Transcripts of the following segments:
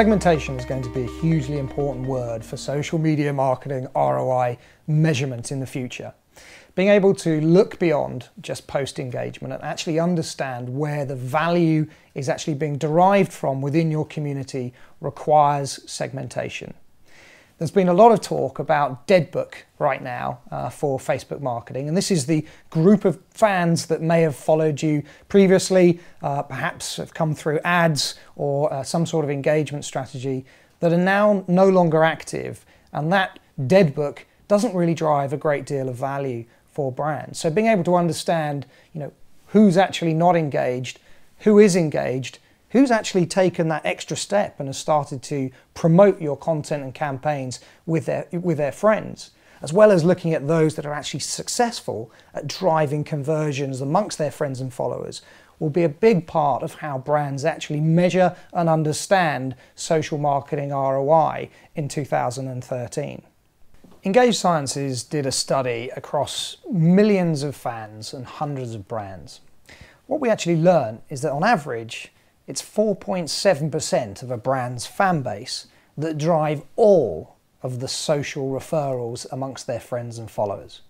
Segmentation is going to be a hugely important word for social media marketing ROI measurement in the future. Being able to look beyond just post engagement and actually understand where the value is actually being derived from within your community requires segmentation. There's been a lot of talk about Deadbook right now for Facebook marketing, and this is the group of fans that may have followed you previously, perhaps have come through ads or some sort of engagement strategy that are now no longer active, and that Deadbook doesn't really drive a great deal of value for brands. So being able to understand, who's actually not engaged, who is engaged, who's actually taken that extra step and has started to promote your content and campaigns with their friends, as well as looking at those that are actually successful at driving conversions amongst their friends and followers, will be a big part of how brands actually measure and understand social marketing ROI in 2013. Engaged Sciences did a study across millions of fans and hundreds of brands. What we actually learned is that on average, it's 4.7% of a brand's fan base that drive all of the social referrals amongst their friends and followers.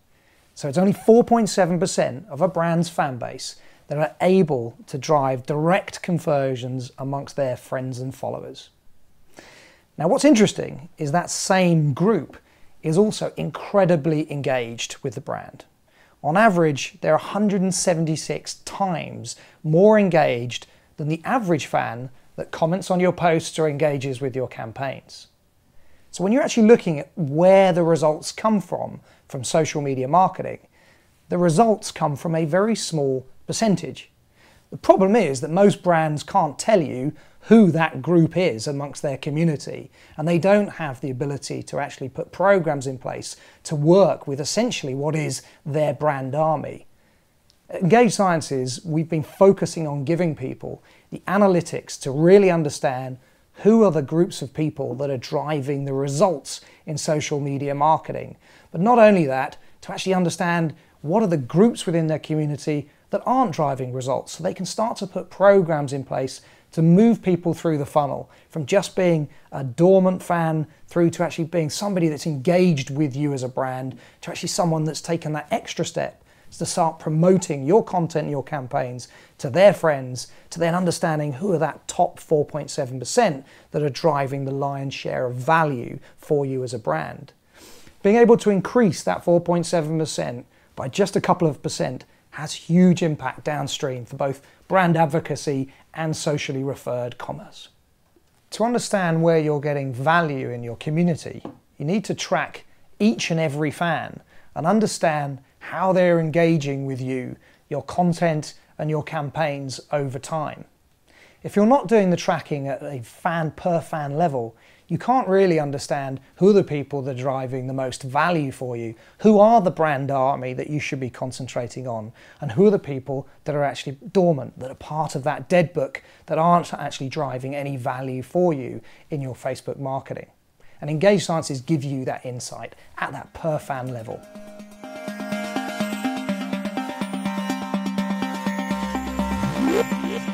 So it's only 4.7% of a brand's fan base that are able to drive direct conversions amongst their friends and followers. Now, what's interesting is that same group is also incredibly engaged with the brand. On average, they're 176 times more engaged than the average fan that comments on your posts or engages with your campaigns. So when you're actually looking at where the results come from social media marketing, the results come from a very small percentage. The problem is that most brands can't tell you who that group is amongst their community, and they don't have the ability to actually put programs in place to work with essentially what is their brand army. At Engaged Sciences, we've been focusing on giving people the analytics to really understand who are the groups of people that are driving the results in social media marketing. But not only that, to actually understand what are the groups within their community that aren't driving results, so they can start to put programs in place to move people through the funnel from just being a dormant fan through to actually being somebody that's engaged with you as a brand, to actually someone that's taken that extra step to start promoting your content and your campaigns to their friends, to then understanding who are that top 4.7% that are driving the lion's share of value for you as a brand. Being able to increase that 4.7% by just a couple of percent has huge impact downstream for both brand advocacy and socially referred commerce. To understand where you're getting value in your community, you need to track each and every fan and understand how they're engaging with you, your content and your campaigns over time. If you're not doing the tracking at a fan per fan level, you can't really understand who are the people that are driving the most value for you, who are the brand army that you should be concentrating on, and who are the people that are actually dormant, that are part of that dead book, that aren't actually driving any value for you in your Facebook marketing. And Engaged Sciences give you that insight at that per fan level. Yeah.